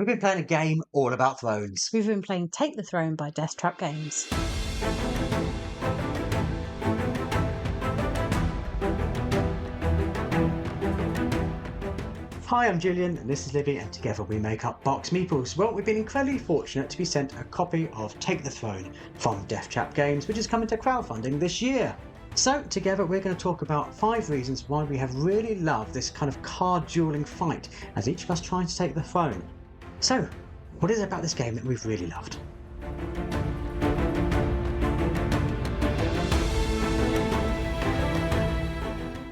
We've been playing a game all about thrones. We've been playing Take the Throne by Death Trap Games. Hi, I'm Julian and this is Libby, and together we make up BoxedMeeples. Well, we've been incredibly fortunate to be sent a copy of Take the Throne from Death Trap Games, which is coming to crowdfunding this year. So together we're going to talk about 5 reasons why we have really loved this kind of card dueling fight as each of us trying to take the throne. So, what is it about this game that we've really loved?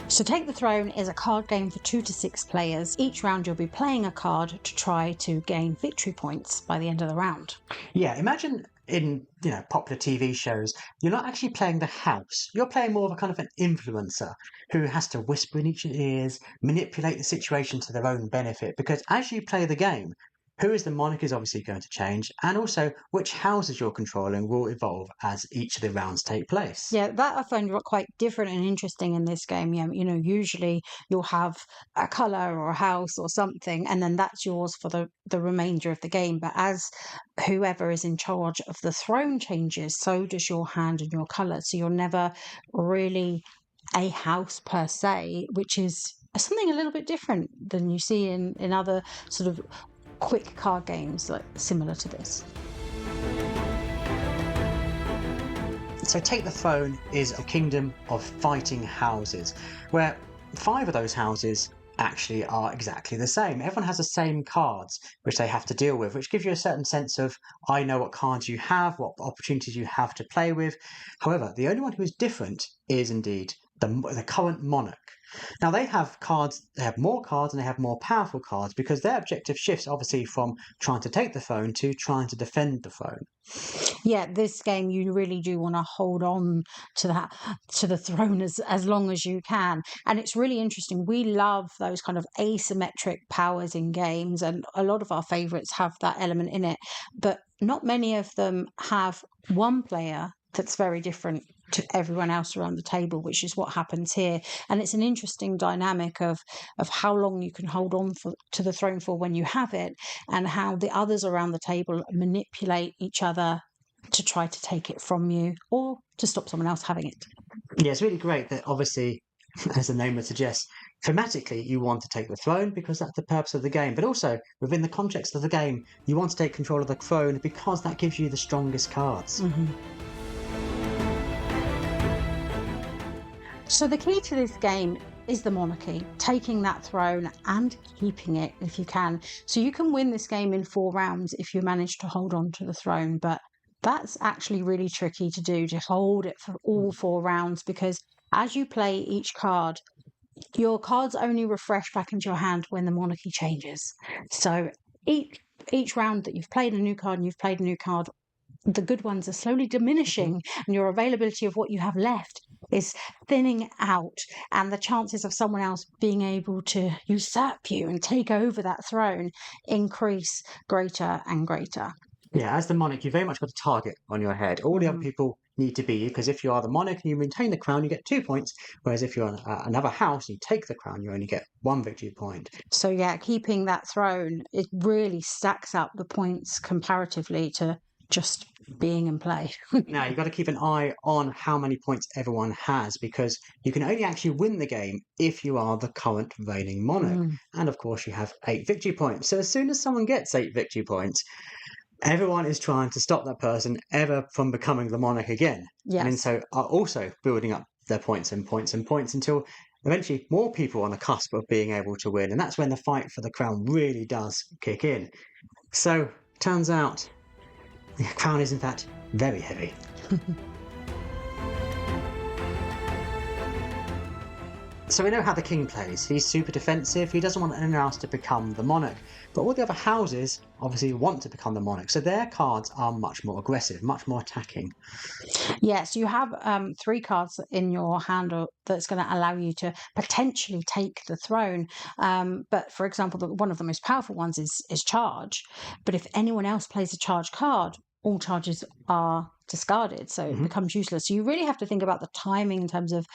So Take the Throne is a card game for 2 to 6 players. Each round you'll be playing a card to try to gain victory points by the end of the round. Yeah, imagine in popular TV shows, you're not actually playing the house. You're playing more of a kind of an influencer who has to whisper in each ears, manipulate the situation to their own benefit. Because as you play the game, who is the monarch is obviously going to change, and also which houses you're controlling will evolve as each of the rounds take place. Yeah, that I find quite different and interesting in this game. Usually you'll have a colour or a house or something, and then that's yours for the remainder of the game. But as whoever is in charge of the throne changes, so does your hand and your colour. So you're never really a house per se, which is something a little bit different than you see in other sort of quick card games similar to this. So Take the Throne is a kingdom of fighting houses, where 5 of those houses actually are exactly the same. Everyone has the same cards which they have to deal with, which gives you a certain sense of, I know what cards you have, what opportunities you have to play with. However, the only one who is different is indeed the current monarch. Now they have cards, they have more cards and they have more powerful cards because their objective shifts obviously from trying to take the throne to trying to defend the throne. Yeah, this game you really do want to hold on to the throne as long as you can. And it's really interesting. We love those kind of asymmetric powers in games, and a lot of our favourites have that element in it. But not many of them have one player that's very different to everyone else around the table, which is what happens here. And it's an interesting dynamic of how long you can hold on to the throne for when you have it, and how the others around the table manipulate each other to try to take it from you or to stop someone else having it. Yeah, it's really great that obviously, as the name would suggest, thematically you want to take the throne because that's the purpose of the game, but also within the context of the game you want to take control of the throne because that gives you the strongest cards. Mm-hmm. So the key to this game is the monarchy, taking that throne and keeping it if you can. So you can win this game in 4 rounds if you manage to hold on to the throne, but that's actually really tricky to do, to hold it for all 4 rounds, because as you play each card, your cards only refresh back into your hand when the monarchy changes. So each round that you've played a new card and you've played a new card, the good ones are slowly diminishing, and your availability of what you have left is thinning out, and the chances of someone else being able to usurp you and take over that throne increase greater and greater. Yeah, as the monarch, you very much got a target on your head. All the other people need to be you, because if you are the monarch and you maintain the crown, you get 2 points, whereas if you're another house and you take the crown, you only get 1 victory point. So yeah, keeping that throne, it really stacks up the points comparatively to just being in play. Now, you've got to keep an eye on how many points everyone has, because you can only actually win the game if you are the current reigning monarch. And of course, you have 8 victory points. So as soon as someone gets 8 victory points, everyone is trying to stop that person ever from becoming the monarch again. Yes. And so are also building up their points and points and points until eventually more people are on the cusp of being able to win. And that's when the fight for the crown really does kick in. So, turns out, the crown is in fact very heavy. So we know how the king plays. He's super defensive. He doesn't want anyone else to become the monarch. But all the other houses obviously want to become the monarch. So their cards are much more aggressive, much more attacking. Yes, you have 3 cards in your hand that's going to allow you to potentially take the throne. But for example, one of the most powerful ones is charge. But if anyone else plays a charge card, all charges are discarded. So it becomes useless. So you really have to think about the timing in terms of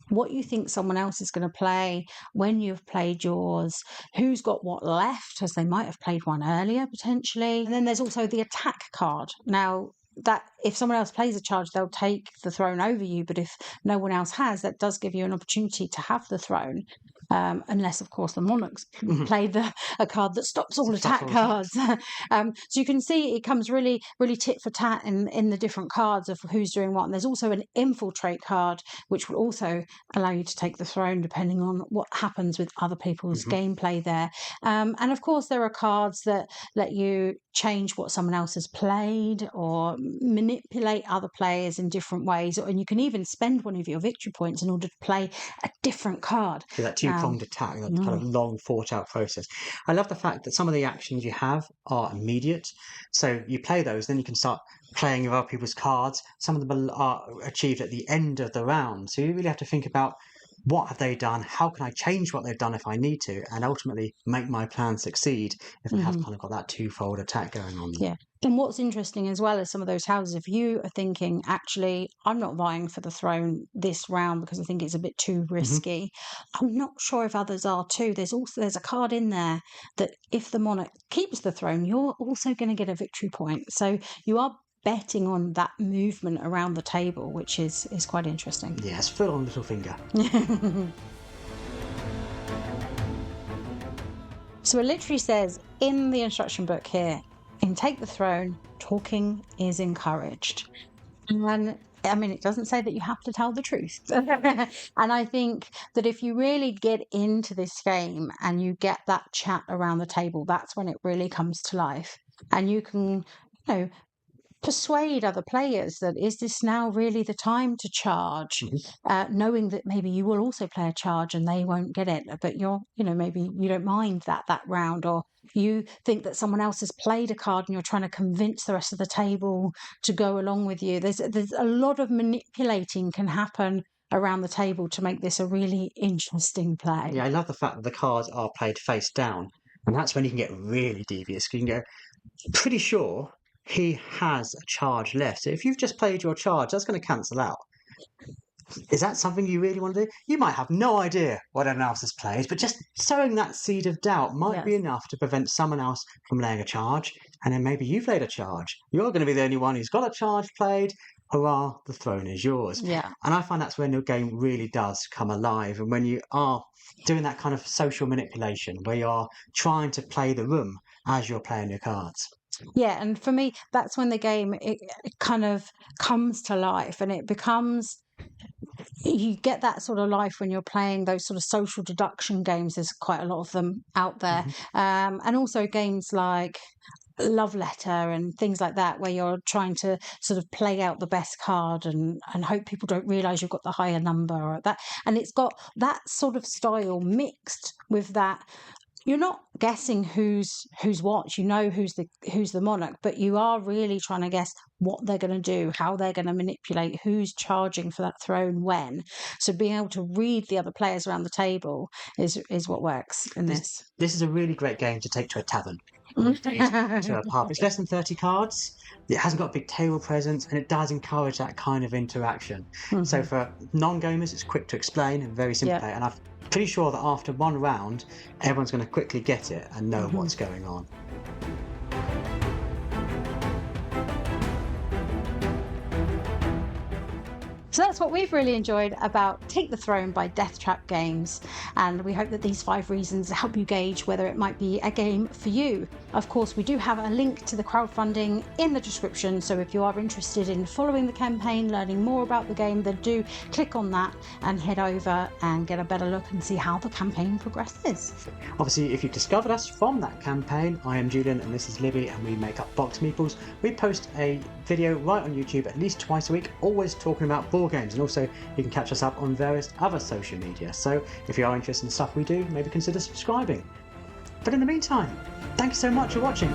what you think someone else is going to play when you've played yours, who's got what left, as they might have played one earlier potentially. And then there's also the attack card. Now, that if someone else plays a charge, they'll take the throne over you, but if no one else has, that does give you an opportunity to have the throne. Unless, of course, the monarchs play a card that stops all attack cards. So you can see it comes really, really tit for tat in the different cards of who's doing what. And there's also an infiltrate card, which will also allow you to take the throne depending on what happens with other people's gameplay there. And of course, there are cards that let you change what someone else has played or manipulate other players in different ways. And you can even spend one of your victory points in order to play a different card. So that two-pronged attack, that kind of long thought-out process. I love the fact that some of the actions you have are immediate. So you play those, then you can start playing with other people's cards. Some of them are achieved at the end of the round. So you really have to think about, what have they done? How can I change what they've done if I need to? And ultimately make my plan succeed if I have kind of got that twofold attack going on. Yeah. And what's interesting as well is some of those houses, if you are thinking, actually, I'm not vying for the throne this round because I think it's a bit too risky, I'm not sure if others are too. There's a card in there that if the monarch keeps the throne, you're also going to get a victory point. So you are betting on that movement around the table, which is quite interesting. Yes, full on little finger. So it literally says in the instruction book here, in Take the Throne, talking is encouraged. And I mean, it doesn't say that you have to tell the truth. And I think that if you really get into this game and you get that chat around the table, that's when it really comes to life. And you can, persuade other players that is this now really the time to charge, knowing that maybe you will also play a charge and they won't get it, but maybe you don't mind that round, or you think that someone else has played a card and you're trying to convince the rest of the table to go along with you. There's a lot of manipulating can happen around the table to make this a really interesting play. Yeah, I love the fact that the cards are played face down, and that's when you can get really devious. You can go, pretty sure he has a charge left. So if you've just played your charge, that's going to cancel out. Is that something you really want to do? You might have no idea what anyone else has played, but just sowing that seed of doubt might be enough to prevent someone else from laying a charge. And then maybe you've laid a charge. You're going to be the only one who's got a charge played. Hurrah, the throne is yours. Yeah. And I find that's when your game really does come alive. And when you are doing that kind of social manipulation, where you are trying to play the room as you're playing your cards. Yeah, and for me, that's when the game it kind of comes to life, and it becomes, you get that sort of life when you're playing those sort of social deduction games. There's quite a lot of them out there, and also games like Love Letter and things like that, where you're trying to sort of play out the best card and hope people don't realize you've got the higher number or that. And it's got that sort of style mixed with that. You're not guessing who's what. You know who's the monarch, but you are really trying to guess what they're going to do, how they're going to manipulate, who's charging for that throne when. So being able to read the other players around the table is what works in this. This is a really great game to take to a tavern. To a pub. It's less than 30 cards. It hasn't got a big table presence, and it does encourage that kind of interaction. So for non-gamers, it's quick to explain and very simple. And I'm pretty sure that after one round, everyone's going to quickly get it and know what's going on. So that's what we've really enjoyed about Take the Throne by Death Trap Games, and we hope that these 5 reasons help you gauge whether it might be a game for you. Of course, we do have a link to the crowdfunding in the description, so if you are interested in following the campaign, learning more about the game, then do click on that and head over and get a better look and see how the campaign progresses. Obviously, if you've discovered us from that campaign, I am Julian and this is Libby, and we make up BoxedMeeples. We post a video right on YouTube at least twice a week, always talking about board games, and also you can catch us up on various other social media. So if you are interested in stuff we do, maybe consider subscribing. But in the meantime, thank you so much for watching.